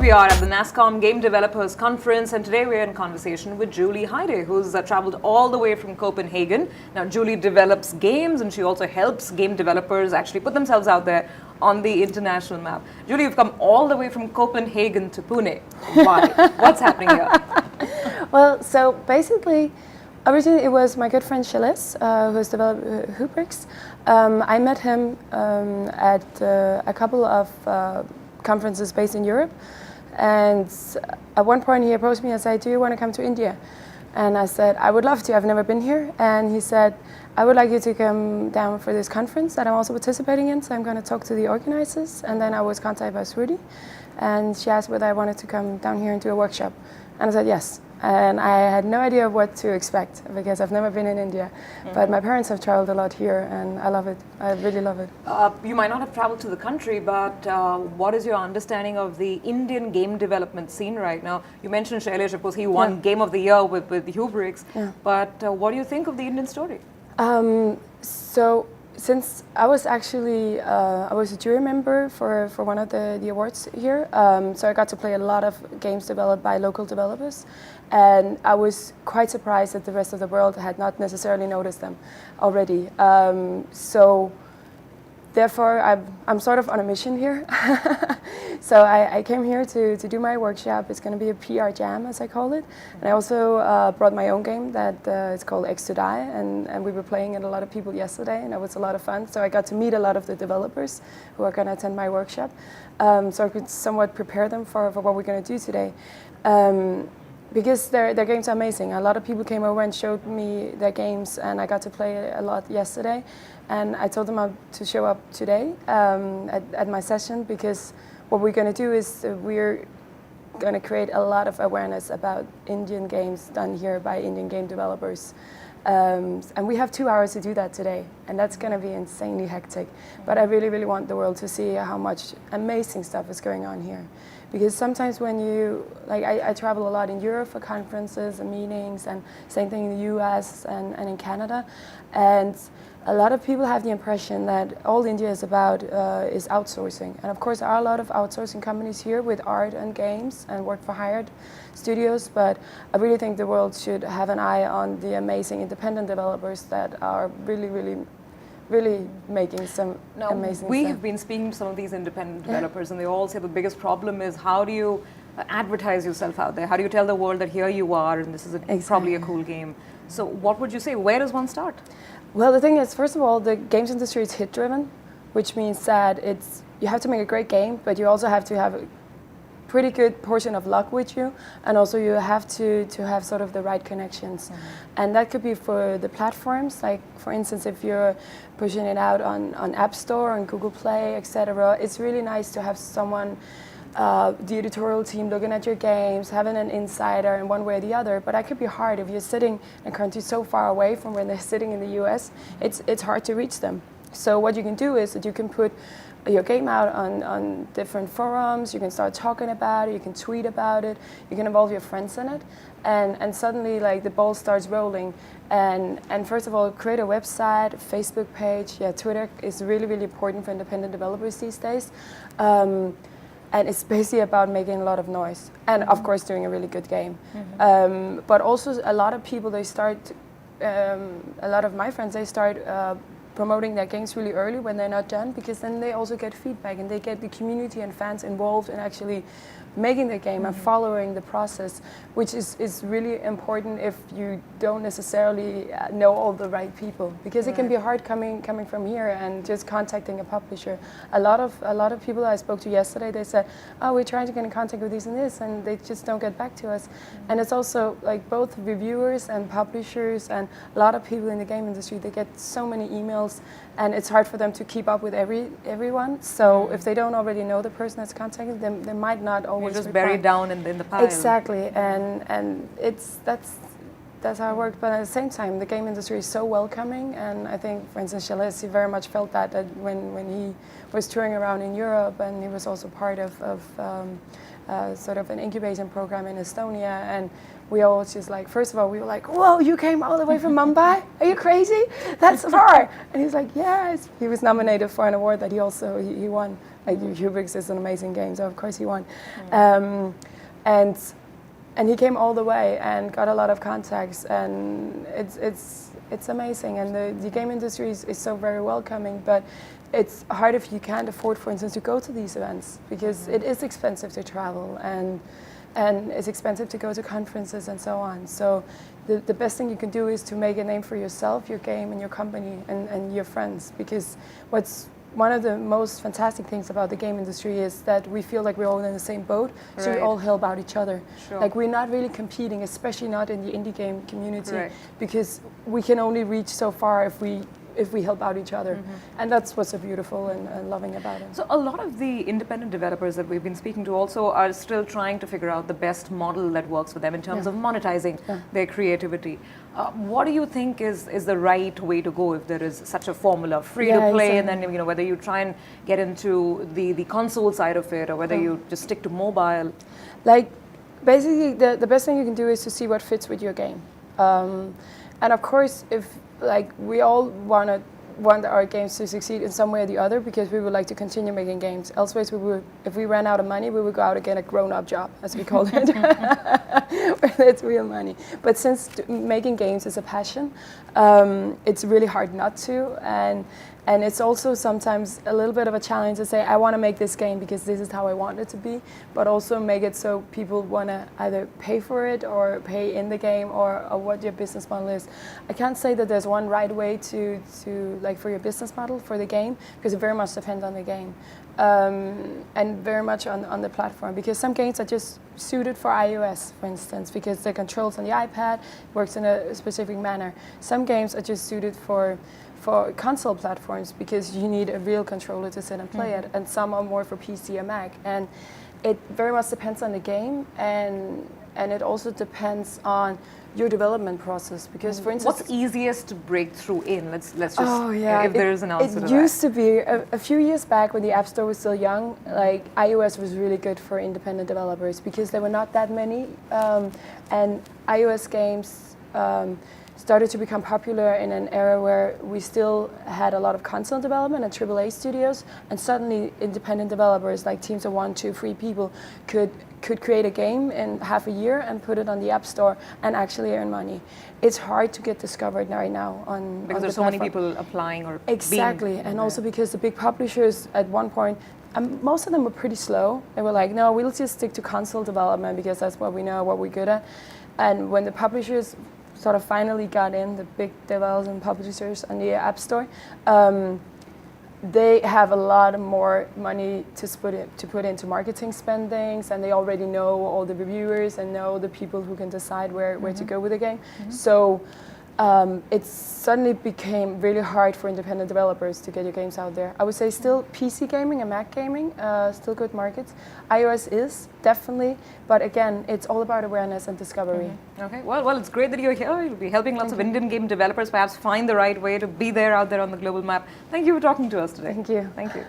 we are at the Nasscom Game Developers Conference, and today we're in conversation with Julie Heyde, who's traveled all the way from Copenhagen. Now, Julie develops games, and she also helps game developers actually put themselves out there on the international map. Julie, you've come all the way from Copenhagen to Pune. Why? What's happening here? Well, so basically, originally it was my good friend Shailesh, who's developed Hubrix. I met him at a couple of conferences based in Europe, and at one point he approached me and said, "Do you want to come to India?" And I said, "I would love to, I've never been here." And he said, "I would like you to come down for this conference that I'm also participating in, so I'm going to talk to the organizers." And then I was contacted by Shruti, and she asked whether I wanted to come down here and do a workshop. And I said yes. And I had no idea what to expect because I've never been in India. But my parents have traveled a lot here, and I love it. I really love it. You might not have traveled to the country, but what is your understanding of the Indian game development scene right now? You mentioned Shailesh, of course, he won Game of the Year with Hubrix. Yeah. But what do you think of the Indian story? So since I was actually I was a jury member for one of the awards here, so I got to play a lot of games developed by local developers, and I was quite surprised that the rest of the world had not necessarily noticed them already. So therefore, I'm sort of on a mission here. So I came here to do my workshop. It's going to be a PR jam, as I call it. And I also brought my own game that it's called XTODIE, and we were playing it a lot of people yesterday, and it was a lot of fun. So I got to meet a lot of the developers who are going to attend my workshop, so I could somewhat prepare them for what we're going to do today. Because their games are amazing. A lot of people came over and showed me their games, and I got to play a lot yesterday. And I told them to show up today at my session, because what we're going to do is we're going to create a lot of awareness about Indian games done here by Indian game developers. And we have 2 hours to do that today, and that's going to be insanely hectic. But I really, really want the world to see how much amazing stuff is going on here. Because sometimes when you, like I travel a lot in Europe for conferences and meetings, and same thing in the US and in Canada, and a lot of people have the impression that all India is about is outsourcing. And of course there are a lot of outsourcing companies here with art and games and work for hired studios, but I really think the world should have an eye on the amazing independent developers that are really making some amazing stuff. We have been speaking to some of these independent developers, and they all say the biggest problem is how do you advertise yourself out there? How do you tell the world that here you are and this is probably a cool game? So what would you say? Where does one start? Well, the thing is, first of all, the games industry is hit-driven, which means that you have to make a great game, but you also have to have a pretty good portion of luck with you, and also you have to have sort of the right connections. And that could be for the platforms, like for instance, if you're pushing it out on App Store, on Google Play, etc. It's really nice to have someone, the editorial team looking at your games, having an insider in one way or the other. But that could be hard if you're sitting in a country so far away from when they're sitting in the US. It's hard to reach them. So what you can do is that you can put your game out on different forums, you can start talking about it, you can tweet about it, you can involve your friends in it, and suddenly like the ball starts rolling. And first of all, create a website, Facebook page. Twitter is really, really important for independent developers these days. And it's basically about making a lot of noise, and of course doing a really good game. But also a lot of people, they start, a lot of my friends, they start promoting their games really early when they're not done, because then they also get feedback and they get the community and fans involved in actually making the game and following the process, which is really important if you don't necessarily know all the right people, because it can be hard coming from here and just contacting a publisher. A lot of people I spoke to yesterday, they said, "Oh, we're trying to get in contact with this and this," and they just don't get back to us. And it's also like both reviewers and publishers and a lot of people in the game industry, they get so many emails, and it's hard for them to keep up with everyone. So if they don't already know the person that's contacting them, they might not always just buried down in the pile. Exactly, and that's how it works. But at the same time, the game industry is so welcoming, and I think, for instance, Shailesh, he very much felt that when he was touring around in Europe, and he was also part of sort of an incubation program in Estonia, and we all just like, first of all, we were like, "Whoa, you came all the way from Mumbai? Are you crazy? That's far!" And he's like, "Yes." He was nominated for an award that he won Like Hubix is an amazing game, so of course he won. And he came all the way and got a lot of contacts, and it's amazing. And the game industry is so very welcoming, but it's hard if you can't afford, for instance, to go to these events, because it is expensive to travel, and it's expensive to go to conferences and so on. So the best thing you can do is to make a name for yourself, your game, and your company, and your friends, because what's one of the most fantastic things about the game industry is that we feel like we're all in the same boat, so we all help out each other. Sure. Like, we're not really competing, especially not in the indie game community, Right. because we can only reach so far if we help out each other. And that's what's so beautiful and loving about it. So a lot of the independent developers that we've been speaking to also are still trying to figure out the best model that works for them in terms of monetizing their creativity. What do you think is the right way to go if there is such a formula, free to play, and then whether you try and get into the console side of it, or whether you just stick to mobile? Like, basically, the best thing you can do is to see what fits with your game. And of course, if we all want our games to succeed in some way or the other, because we would like to continue making games. Elsewise, if we ran out of money, we would go out and get a grown-up job, as we call it. It's real money. But since making games is a passion, it's really hard not to. And it's also sometimes a little bit of a challenge to say, I want to make this game because this is how I want it to be, but also make it so people want to either pay for it or pay in the game, or what your business model is. I can't say that there's one right way to like for your business model for the game, because it very much depends on the game. And very much on the platform, because some games are just suited for iOS, for instance, because the controls on the iPad works in a specific manner. Some games are just suited for console platforms, because you need a real controller to sit and play it, and some are more for PC or Mac. And it very much depends on the game, and it also depends on your development process, because for instance, what's easiest to break through in? Let's just, if there is an answer to that. It used to be a few years back, when the App Store was still young, like iOS was really good for independent developers, because there were not that many, and iOS games started to become popular in an era where we still had a lot of console development and AAA studios, and suddenly independent developers, like teams of 1, 2, 3 people, could create a game in half a year and put it on the App Store and actually earn money. It's hard to get discovered right now because there's so many people applying or exactly, and also because the big publishers at one point, most of them were pretty slow. They were like, no, we'll just stick to console development because that's what we know, what we're good at. And when the publishers sort of finally got in, the big developers and publishers on the App Store, they have a lot more money to put into marketing spendings, and they already know all the reviewers and know the people who can decide where to go with the game. So it suddenly became really hard for independent developers to get your games out there. I would say still PC gaming and Mac gaming, still good markets. iOS is, definitely, but again, it's all about awareness and discovery. Okay, well, it's great that you're here. You'll be helping lots of Indian game developers perhaps find the right way to be there out there on the global map. Thank you for talking to us today. Thank you. Thank you.